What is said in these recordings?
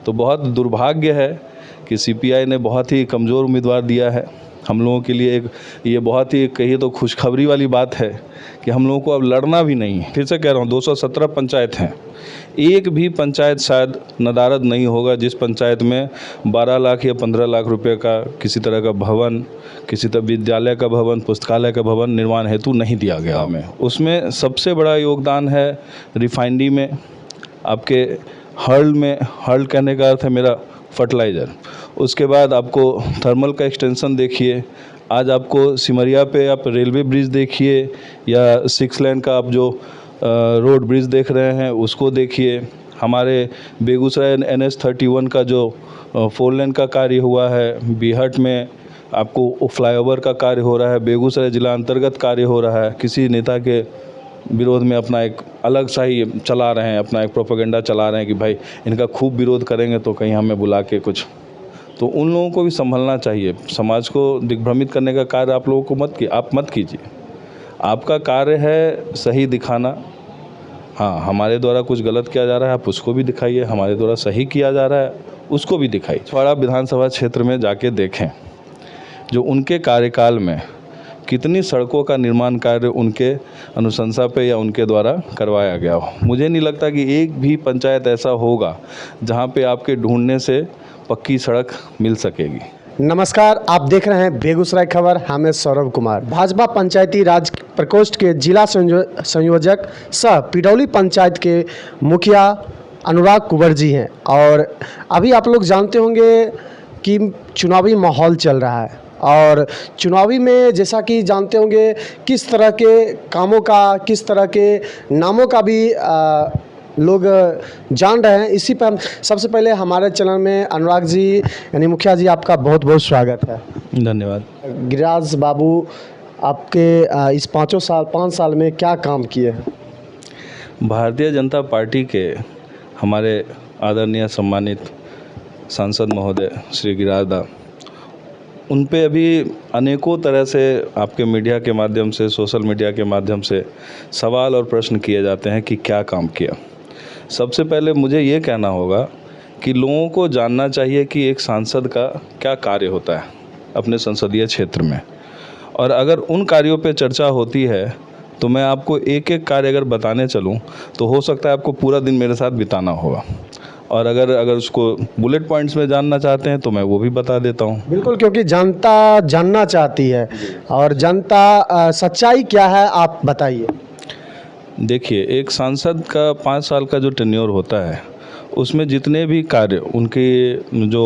तो बहुत दुर्भाग्य है कि सीपीआई ने बहुत ही कमज़ोर उम्मीदवार दिया है हम लोगों के लिए। एक ये बहुत ही कहिए तो खुशखबरी वाली बात है कि हम लोगों को अब लड़ना भी नहीं है। फिर से कह रहा हूँ, 217 पंचायत हैं, एक भी पंचायत शायद नदारद नहीं होगा जिस पंचायत में 12 लाख या 15 लाख रुपए का किसी तरह का भवन, किसी तरह विद्यालय का भवन, पुस्तकालय का भवन निर्माण हेतु नहीं दिया गया हमें। उसमें सबसे बड़ा योगदान है रिफाइनरी में, आपके हर्ल में, हर्ल कहने का अर्थ है मेरा फर्टिलाइज़र। उसके बाद आपको थर्मल का एक्सटेंशन देखिए, आज आपको सिमरिया पे आप रेलवे ब्रिज देखिए या 6 लेन का आप जो रोड ब्रिज देख रहे हैं उसको देखिए। हमारे बेगूसराय NH-31 का जो 4 लेन का कार्य हुआ है, बीहट में आपको फ्लाईओवर का कार्य हो रहा है, बेगूसराय जिला अंतर्गत कार्य हो रहा है। किसी नेता के विरोध में अपना एक अलग सा ही चला रहे हैं, अपना एक प्रोपेगेंडा चला रहे हैं कि भाई इनका खूब विरोध करेंगे तो कहीं हमें बुला के कुछ, तो उन लोगों को भी संभलना चाहिए। समाज को दिग्भ्रमित करने का कार्य आप लोगों को आप मत कीजिए। आपका कार्य है सही दिखाना। हाँ, हमारे द्वारा कुछ गलत किया जा रहा है आप उसको भी दिखाइए, हमारे द्वारा सही किया जा रहा है उसको भी दिखाइए। छवाड़ा विधानसभा क्षेत्र में जाके देखें जो उनके कार्यकाल में कितनी सड़कों का निर्माण कार्य उनके अनुशंसा पे या उनके द्वारा करवाया गया हो। मुझे नहीं लगता कि एक भी पंचायत ऐसा होगा जहाँ पे आपके ढूंढने से पक्की सड़क मिल सकेगी। नमस्कार, आप देख रहे हैं बेगूसराय खबर। हम हैं सौरभ कुमार, भाजपा पंचायती राज प्रकोष्ठ के जिला संयोजक सह पिडौली पंचायत के मुखिया अनुराग कुंवर जी हैं। और अभी आप लोग जानते होंगे कि चुनावी माहौल चल रहा है और चुनावी में जैसा कि जानते होंगे किस तरह के कामों का, किस तरह के नामों का भी लोग जान रहे हैं। इसी पर सबसे पहले हमारे चैनल में अनुराग जी यानी मुखिया जी, आपका बहुत बहुत स्वागत है। धन्यवाद। गिरिराज बाबू, आपके इस 5 साल में क्या काम किए हैं? भारतीय जनता पार्टी के हमारे आदरणीय सम्मानित सांसद महोदय श्री गिरिराज दा, उन पे अभी अनेकों तरह से आपके मीडिया के माध्यम से, सोशल मीडिया के माध्यम से सवाल और प्रश्न किए जाते हैं कि क्या काम किया। सबसे पहले मुझे ये कहना होगा कि लोगों को जानना चाहिए कि एक सांसद का क्या कार्य होता है अपने संसदीय क्षेत्र में, और अगर उन कार्यों पे चर्चा होती है तो मैं आपको एक एक कार्य अगर बताने चलूँ तो हो सकता है आपको पूरा दिन मेरे साथ बिताना होगा, और अगर उसको बुलेट पॉइंट्स में जानना चाहते हैं तो मैं वो भी बता देता हूँ। बिल्कुल, क्योंकि जनता जानना चाहती है और जनता सच्चाई क्या है आप बताइए। देखिए, एक सांसद का 5 साल का जो टेन्योर होता है उसमें जितने भी कार्य उनकी जो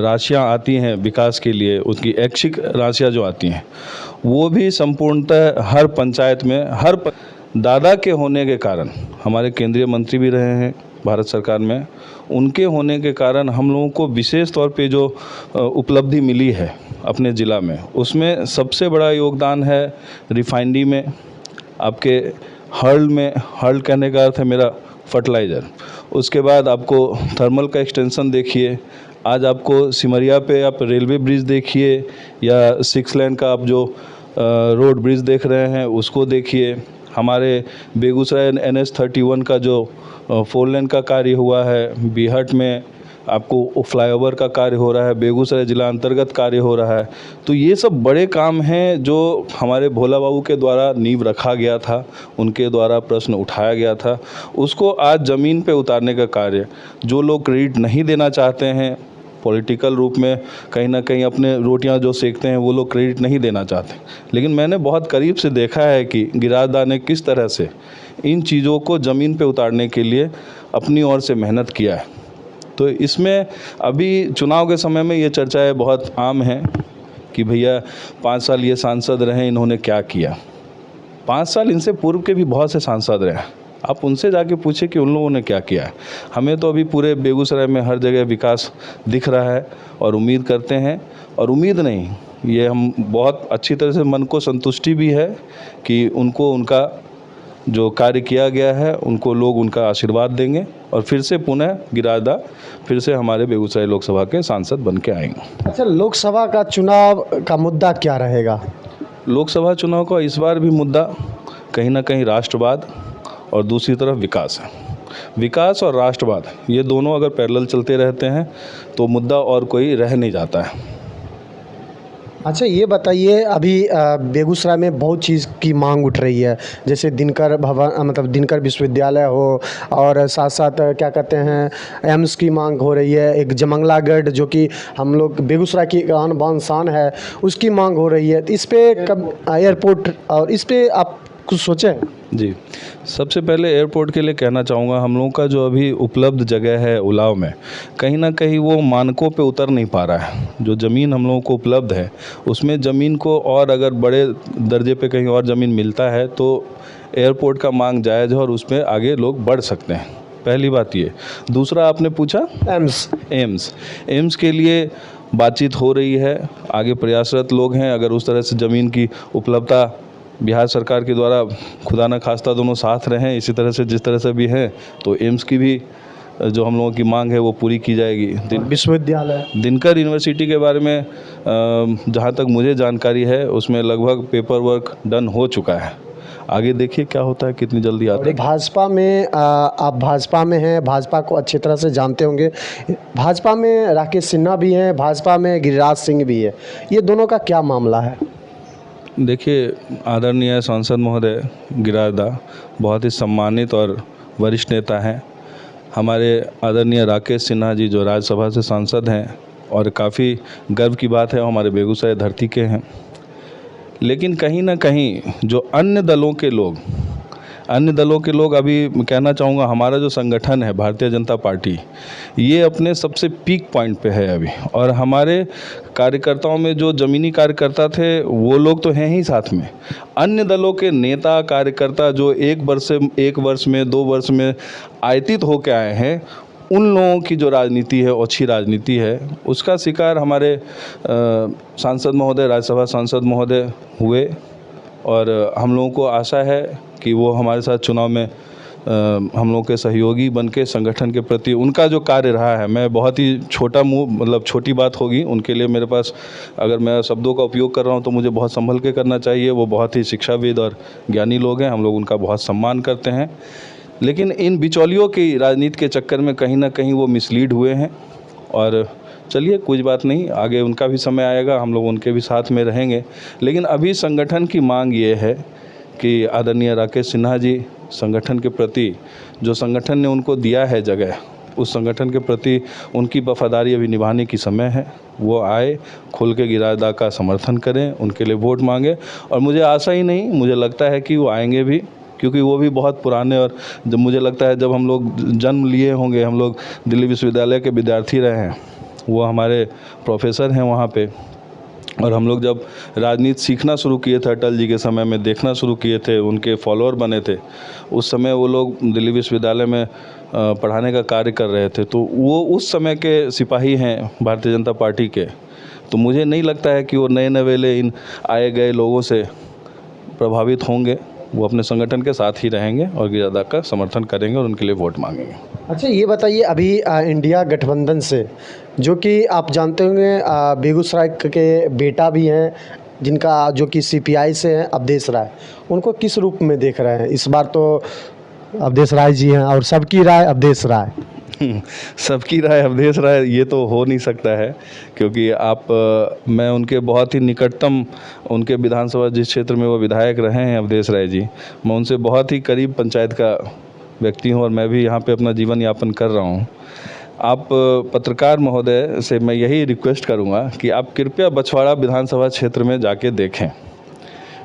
राशियाँ आती हैं विकास के लिए, उनकी ऐच्छिक राशियाँ जो आती हैं वो भी संपूर्णतः हर पंचायत में दादा के होने के कारण, हमारे केंद्रीय मंत्री भी रहे हैं भारत सरकार में, उनके होने के कारण हम लोगों को विशेष तौर पे जो उपलब्धि मिली है अपने ज़िला में, उसमें सबसे बड़ा योगदान है रिफाइनरी में, आपके हर्ल में, हर्ल कहने का अर्थ है मेरा फर्टिलाइज़र। उसके बाद आपको थर्मल का एक्सटेंशन देखिए, आज आपको सिमरिया पे आप रेलवे ब्रिज देखिए या 6 लेन का आप जो रोड ब्रिज देख रहे हैं उसको देखिए। हमारे बेगूसराय NH-31 का जो 4 लेन का कार्य हुआ है, बीहट में आपको फ्लाईओवर का कार्य हो रहा है, बेगूसराय जिला अंतर्गत कार्य हो रहा है। तो ये सब बड़े काम हैं जो हमारे भोला बाबू के द्वारा नींव रखा गया था, उनके द्वारा प्रश्न उठाया गया था, उसको आज ज़मीन पे उतारने का कार्य, जो लोग क्रेडिट नहीं देना चाहते हैं पॉलिटिकल रूप में, कहीं ना कहीं अपने रोटियां जो सेकते हैं वो लोग क्रेडिट नहीं देना चाहते, लेकिन मैंने बहुत करीब से देखा है कि गिरिराज दा ने किस तरह से इन चीज़ों को ज़मीन पे उतारने के लिए अपनी ओर से मेहनत किया है। तो इसमें अभी चुनाव के समय में ये चर्चाएं बहुत आम हैं कि भैया 5 साल ये सांसद रहे, इन्होंने क्या किया। 5 साल इनसे पूर्व के भी बहुत से सांसद रहे, आप उनसे जाके पूछे कि उन लोगों ने क्या किया है। हमें तो अभी पूरे बेगूसराय में हर जगह विकास दिख रहा है और उम्मीद करते हैं, और उम्मीद नहीं, ये हम बहुत अच्छी तरह से मन को संतुष्टि भी है कि उनको उनका जो कार्य किया गया है उनको लोग उनका आशीर्वाद देंगे और फिर से पुनः गिरिराज दा फिर से हमारे बेगूसराय लोकसभा के सांसद बन के आएंगे। अच्छा, लोकसभा का चुनाव का मुद्दा क्या रहेगा? लोकसभा चुनाव का इस बार भी मुद्दा कहीं ना कहीं राष्ट्रवाद और दूसरी तरफ विकास है। विकास और राष्ट्रवाद ये दोनों अगर पैरेलल चलते रहते हैं तो मुद्दा और कोई रह नहीं जाता है। अच्छा ये बताइए, अभी बेगूसराय में बहुत चीज़ की मांग उठ रही है, जैसे दिनकर भवन, मतलब दिनकर विश्वविद्यालय हो, और साथ साथ क्या कहते हैं एम्स की मांग हो रही है, एक जमंगलागढ़ जो कि हम लोग बेगूसराय की आन बान शान है, उसकी मांग हो रही है। तो इस पे कब एयरपोर्ट, और इस पे आप कुछ सोचें? जी, सबसे पहले एयरपोर्ट के लिए कहना चाहूँगा, हम लोगों का जो अभी उपलब्ध जगह है उलाव में, कहीं ना कहीं वो मानकों पे उतर नहीं पा रहा है। जो ज़मीन हम लोगों को उपलब्ध है उसमें ज़मीन को और अगर बड़े दर्जे पे कहीं और ज़मीन मिलता है तो एयरपोर्ट का मांग जायज़ है और उसमें आगे लोग बढ़ सकते हैं। पहली बात ये। दूसरा आपने पूछा एम्स के लिए बातचीत हो रही है, आगे प्रयासरत लोग हैं। अगर उस तरह से ज़मीन की उपलब्धता बिहार सरकार के द्वारा खुदा न खास्ता दोनों साथ रहें इसी तरह से जिस तरह से भी है, तो एम्स की भी जो हम लोगों की मांग है वो पूरी की जाएगी। विश्वविद्यालय दिनकर यूनिवर्सिटी के बारे में जहाँ तक मुझे जानकारी है उसमें लगभग पेपर वर्क डन हो चुका है। आगे देखिए क्या होता है, कितनी जल्दी आता है। भाजपा में आप भाजपा में हैं, भाजपा को अच्छी तरह से जानते होंगे। भाजपा में राकेश सिन्हा भी हैं, भाजपा में गिरिराज सिंह भी है, ये दोनों का क्या मामला है? देखिए, आदरणीय सांसद महोदय गिरिराज बहुत ही सम्मानित और वरिष्ठ नेता हैं। हमारे आदरणीय राकेश सिन्हा जी जो राज्यसभा से सांसद हैं और काफ़ी गर्व की बात है हमारे बेगूसराय धरती के हैं। लेकिन कहीं ना कहीं जो अन्य दलों के लोग अभी मैं कहना चाहूँगा, हमारा जो संगठन है भारतीय जनता पार्टी, ये अपने सबसे पीक पॉइंट पे है अभी। और हमारे कार्यकर्ताओं में जो ज़मीनी कार्यकर्ता थे वो लोग तो हैं ही, साथ में अन्य दलों के नेता कार्यकर्ता जो एक वर्ष में 2 वर्ष में आयतित होकर आए हैं, उन लोगों की जो राजनीति है, अच्छी राजनीति है, उसका शिकार हमारे सांसद महोदय, राज्यसभा सांसद महोदय हुए। और हम लोगों को आशा है कि वो हमारे साथ चुनाव में हम लोगों के सहयोगी बन के संगठन के प्रति उनका जो कार्य रहा है, मैं बहुत ही छोटी बात होगी उनके लिए, मेरे पास अगर मैं शब्दों का उपयोग कर रहा हूं तो मुझे बहुत संभल के करना चाहिए। वो बहुत ही शिक्षाविद और ज्ञानी लोग हैं, हम लोग उनका बहुत सम्मान करते हैं। लेकिन इन बिचौलियों की राजनीति के चक्कर में कहीं ना कहीं वो मिसलीड हुए हैं। और चलिए कुछ बात नहीं, आगे उनका भी समय आएगा, हम लोग उनके भी साथ में रहेंगे। लेकिन अभी संगठन की मांग ये है कि आदरणीय राकेश सिन्हा जी संगठन के प्रति, जो संगठन ने उनको दिया है जगह, उस संगठन के प्रति उनकी वफादारी अभी निभाने की समय है। वो आए, खुल के गिरिराज दा का समर्थन करें, उनके लिए वोट मांगे। और मुझे आशा ही नहीं, मुझे लगता है कि वो आएंगे भी, क्योंकि वो भी बहुत पुराने, और जब मुझे लगता है जब हम लोग जन्म लिए होंगे, हम लोग दिल्ली विश्वविद्यालय के विद्यार्थी रहे हैं, वो हमारे प्रोफेसर हैं वहाँ पे। और हम लोग जब राजनीति सीखना शुरू किए थे, अटल जी के समय में देखना शुरू किए थे, उनके फॉलोअर बने थे, उस समय वो लोग दिल्ली विश्वविद्यालय में पढ़ाने का कार्य कर रहे थे। तो वो उस समय के सिपाही हैं भारतीय जनता पार्टी के। तो मुझे नहीं लगता है कि वो नए नवेले इन आए गए लोगों से प्रभावित होंगे। वो अपने संगठन के साथ ही रहेंगे और गिरिराज का समर्थन करेंगे और उनके लिए वोट मांगेंगे। अच्छा ये बताइए, अभी इंडिया गठबंधन से, जो कि आप जानते होंगे बेगूसराय के बेटा भी हैं जिनका, जो कि सीपीआई से हैं, अवधेश राय, उनको किस रूप में देख रहे हैं? इस बार तो अवधेश राय जी हैं और सबकी राय अवधेश राय। सबकी राय अवधेश राय, ये तो हो नहीं सकता है, क्योंकि मैं उनके बहुत ही निकटतम, उनके विधानसभा जिस क्षेत्र में वो विधायक रहे हैं अवधेश राय जी, मैं उनसे बहुत ही करीब पंचायत का व्यक्ति हूं और मैं भी यहाँ पे अपना जीवन यापन कर रहा हूँ। आप पत्रकार महोदय से मैं यही रिक्वेस्ट करूँगा कि आप कृपया बछवाड़ा विधानसभा क्षेत्र में जाके देखें,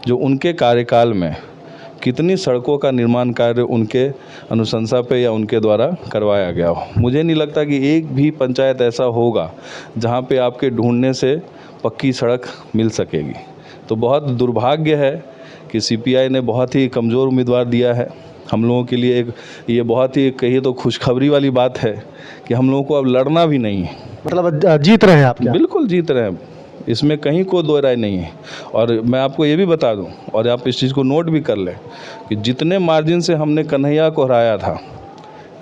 जो उनके कार्यकाल में कितनी सड़कों का निर्माण कार्य उनके अनुशंसा पे या उनके द्वारा करवाया गया हो। मुझे नहीं लगता कि एक भी पंचायत ऐसा होगा जहाँ पे आपके ढूंढने से पक्की सड़क मिल सकेगी। तो बहुत दुर्भाग्य है कि सीपीआई ने बहुत ही कमज़ोर उम्मीदवार दिया है हम लोगों के लिए। ये बहुत ही कहिए तो खुशखबरी वाली बात है कि हम लोगों को अब लड़ना भी नहीं है। मतलब जीत रहे हैं आप? बिल्कुल जीत रहे हैं, इसमें कहीं कोई दो राय नहीं है। और मैं आपको ये भी बता दूं, और आप इस चीज़ को नोट भी कर लें, कि जितने मार्जिन से हमने कन्हैया को हराया था,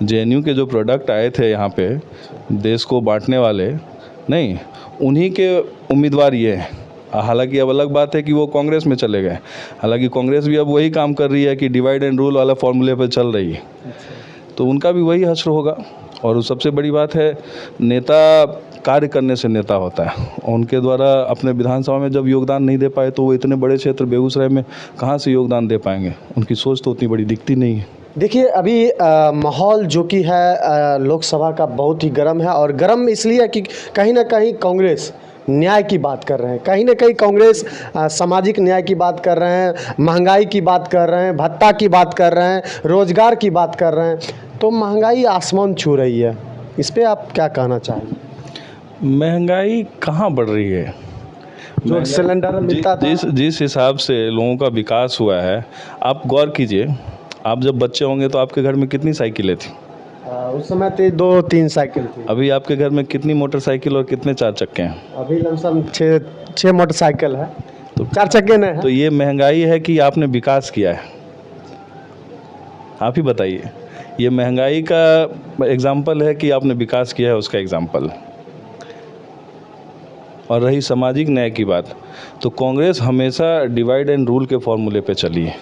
जेएनयू के जो प्रोडक्ट आए थे यहाँ पे देश को बांटने वाले, नहीं, उन्हीं के उम्मीदवार ये हैं। हालांकि अब अलग बात है कि वो कांग्रेस में चले गए, हालांकि कांग्रेस भी अब वही काम कर रही है कि डिवाइड एंड रूल वाला फॉर्मूले पर चल रही है। तो उनका भी वही हश्र होगा। और सबसे बड़ी बात है, नेता कार्य करने से नेता होता है। उनके द्वारा अपने विधानसभा में जब योगदान नहीं दे पाए तो वो इतने बड़े क्षेत्र बेगूसराय में कहाँ से योगदान दे पाएंगे। उनकी सोच तो उतनी बड़ी दिखती नहीं है। देखिए अभी माहौल जो कि है लोकसभा का बहुत ही गर्म है, और गर्म इसलिए कि कहीं ना कहीं कांग्रेस न्याय की बात कर रहे हैं, कहीं ना कहीं कांग्रेस सामाजिक न्याय की बात कर रहे हैं, महंगाई की बात कर रहे हैं, भत्ता की बात कर रहे हैं, रोजगार की बात कर रहे हैं। तो महंगाई आसमान छू रही है, इस पे आप क्या कहना चाहेंगे? महंगाई कहाँ बढ़ रही है? जो सिलेंडर मिलता था, जिस हिसाब से लोगों का विकास हुआ है, आप गौर कीजिए। आप जब बच्चे होंगे तो आपके घर में कितनी साइकिलें थी? उस समय तो 2-3 साइकिल थी। अभी आपके घर में कितनी मोटरसाइकिल और कितने 4 चक्के हैं? अभी लमसम 6 मोटरसाइकिल है, तो 4 चक्के नहीं है। तो ये महंगाई है कि आपने विकास किया है? आप ही बताइए। ये महंगाई का एग्जाम्पल है कि आपने विकास किया है, उसका एग्जाम्पल। और रही सामाजिक न्याय की बात, तो कांग्रेस हमेशा डिवाइड एंड रूल के फॉर्मूले पे चली है।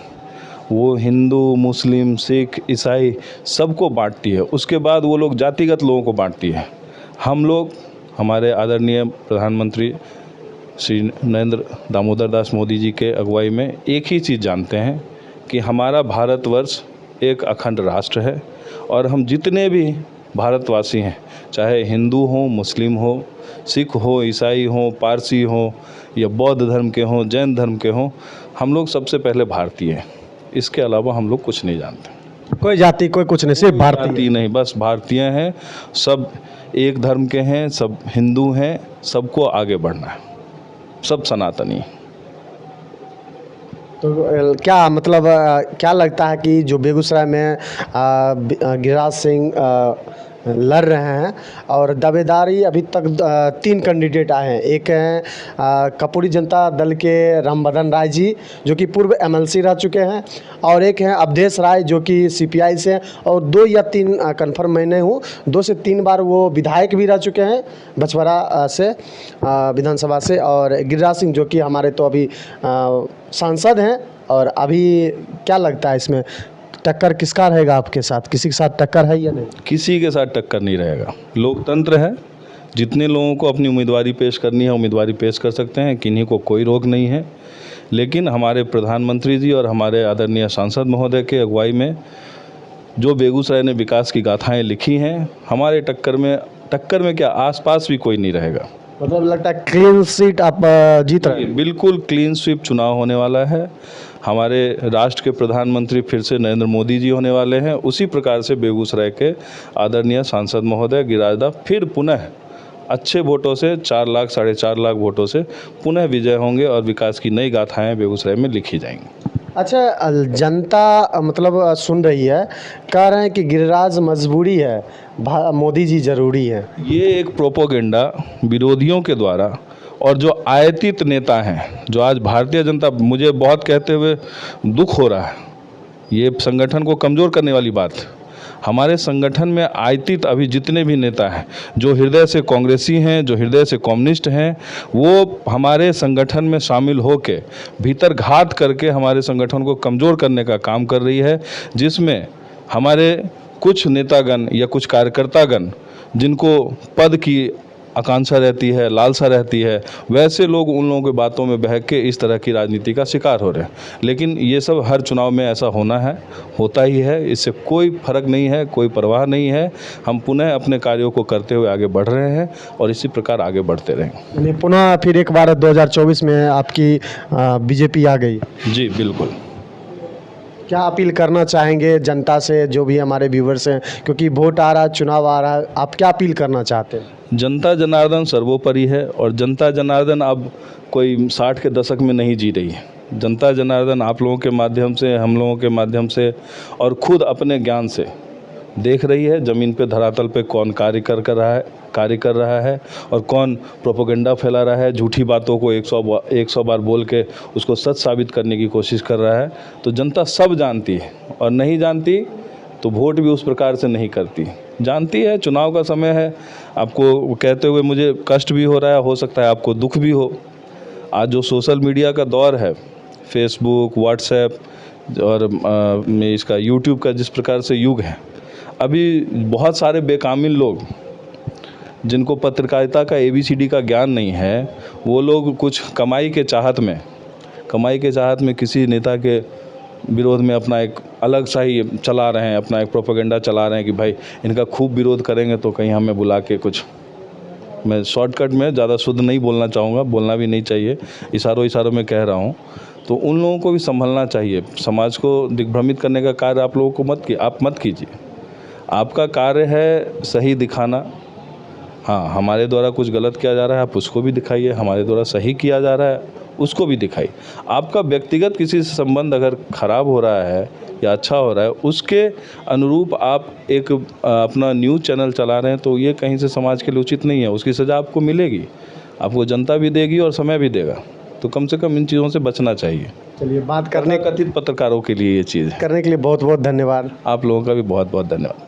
वो हिंदू, मुस्लिम, सिख, ईसाई सबको बांटती है, उसके बाद वो लोग जातिगत लोगों को बांटती है। हम लोग, हमारे आदरणीय प्रधानमंत्री श्री नरेंद्र दामोदर दास मोदी जी के अगुवाई में एक ही चीज़ जानते हैं कि हमारा भारतवर्ष एक अखंड राष्ट्र है, और हम जितने भी भारतवासी हैं, चाहे हिंदू हो, मुस्लिम हो, सिख हो, ईसाई हो, पारसी हो, या बौद्ध धर्म के हों, जैन धर्म के हों, हम लोग सबसे पहले भारतीय हैं। इसके अलावा हम लोग कुछ नहीं जानते। कोई जाति, कोई कुछ नहीं, सिर्फ भारतीय नहीं, बस भारतीय हैं। सब एक धर्म के हैं, सब हिंदू हैं, सबको आगे बढ़ना है, सब सनातनी। तो क्या मतलब क्या लगता है कि जो बेगूसराय में गिरिराज सिंह लड़ रहे हैं, और दावेदारी अभी तक 3 कैंडिडेट आए हैं। एक हैं कपूरी जनता दल के रामबदन राय जी, जो कि पूर्व MLC रह चुके हैं, और एक हैं अवधेश राय जो कि CPI से, और 2 या 3 कन्फर्म मैं नहीं हूँ, 2 से 3 बार वो विधायक भी रह चुके हैं बछवाड़ा से, विधानसभा से। और गिरिराज सिंह जो कि हमारे तो अभी सांसद हैं। और अभी क्या लगता है इसमें टक्कर किसका रहेगा आपके साथ? किसी के साथ टक्कर है या नहीं? किसी के साथ टक्कर नहीं रहेगा। लोकतंत्र है, जितने लोगों को अपनी उम्मीदवारी पेश करनी है उम्मीदवारी पेश कर सकते हैं, किन्हीं को कोई रोक नहीं है। लेकिन हमारे प्रधानमंत्री जी और हमारे आदरणीय सांसद महोदय के अगुवाई में जो बेगूसराय ने विकास की गाथाएं लिखी हैं, हमारे टक्कर में क्या, आसपास भी कोई नहीं रहेगा। मतलब लगता है क्लीन स्वीप आप जीत रहे हैं? बिल्कुल क्लीन स्वीप चुनाव होने वाला है। हमारे राष्ट्र के प्रधानमंत्री फिर से नरेंद्र मोदी जी होने वाले हैं। उसी प्रकार से बेगूसराय के आदरणीय सांसद महोदय गिरिराज फिर पुनः अच्छे वोटों से 4 लाख, 4.5 लाख वोटों से पुनः विजय होंगे, और विकास की नई गाथाएं बेगूसराय में लिखी जाएंगी। अच्छा, जनता मतलब सुन रही है, कह रहे हैं कि गिरिराज मजबूरी है, मोदी जी जरूरी है। ये एक प्रोपोगेंडा विरोधियों के द्वारा, और जो आयतित नेता हैं, जो आज भारतीय जनता, मुझे बहुत कहते हुए दुख हो रहा है, ये संगठन को कमज़ोर करने वाली बात। हमारे संगठन में आयतित अभी जितने भी नेता हैं, जो हृदय से कांग्रेसी हैं, जो हृदय से कम्युनिस्ट हैं, वो हमारे संगठन में शामिल होकर भीतर घात करके हमारे संगठन को कमज़ोर करने का काम कर रही है, जिसमें हमारे कुछ नेतागण या कुछ कार्यकर्तागण, जिनको पद की आकांक्षा रहती है, लालसा रहती है, वैसे लोग उन लोगों की बातों में बहक के इस तरह की राजनीति का शिकार हो रहे हैं। लेकिन ये सब हर चुनाव में ऐसा होना है, होता ही है, इससे कोई फर्क नहीं है, कोई परवाह नहीं है। हम पुनः अपने कार्यों को करते हुए आगे बढ़ रहे हैं, और इसी प्रकार आगे बढ़ते रहेंगे। पुनः फिर एक बार 2024 में आपकी BJP आ गई? जी बिल्कुल। क्या अपील करना चाहेंगे जनता से, जो भी हमारे व्यूवर्स हैं, क्योंकि वोट आ रहा है, चुनाव आ रहा है, आप क्या अपील करना चाहते हैं? जनता जनार्दन सर्वोपरि है, और जनता जनार्दन अब कोई 60 के दशक में नहीं जी रही है। जनता जनार्दन आप लोगों के माध्यम से, हम लोगों के माध्यम से, और खुद अपने ज्ञान से देख रही है ज़मीन पे, धरातल पे कौन कार्य कर रहा है और कौन प्रोपोगेंडा फैला रहा है, झूठी बातों को 100 बार बोल के उसको सच साबित करने की कोशिश कर रहा है। तो जनता सब जानती है, और नहीं जानती तो वोट भी उस प्रकार से नहीं करती। जानती है, चुनाव का समय है। आपको कहते हुए मुझे कष्ट भी हो रहा है, हो सकता है आपको दुख भी हो। आज जो सोशल मीडिया का दौर है, फेसबुक, व्हाट्सएप और इसका यूट्यूब का जिस प्रकार से युग है, अभी बहुत सारे बेकामिल लोग जिनको पत्रकारिता का ABCD का ज्ञान नहीं है, वो लोग कुछ कमाई के चाहत में किसी नेता के विरोध में अपना एक अलग सा ही चला रहे हैं, अपना एक प्रोपेगेंडा चला रहे हैं कि भाई इनका खूब विरोध करेंगे तो कहीं हमें बुला के कुछ। मैं शॉर्टकट में ज़्यादा शुद्ध नहीं बोलना चाहूँगा, बोलना भी नहीं चाहिए, इशारों में कह रहा हूँ। तो उन लोगों को भी संभलना चाहिए। समाज को दिग्भ्रमित करने का कार्य आप लोगों को आप मत कीजिए। आपका कार्य है सही दिखाना। हाँ, हमारे द्वारा कुछ गलत किया जा रहा है, आप उसको भी दिखाइए। हमारे द्वारा सही किया जा रहा है, उसको भी दिखाइए। आपका व्यक्तिगत किसी से संबंध अगर खराब हो रहा है या अच्छा हो रहा है, उसके अनुरूप आप एक अपना न्यूज़ चैनल चला रहे हैं, तो ये कहीं से समाज के लिए उचित नहीं है। उसकी सज़ा आपको मिलेगी, आपको जनता भी देगी और समय भी देगा। तो कम से कम इन चीज़ों से बचना चाहिए। चलिए, बात करने कथित पत्रकारों के लिए ये चीज़ है। करने के लिए बहुत बहुत धन्यवाद। आप लोगों का भी बहुत बहुत धन्यवाद।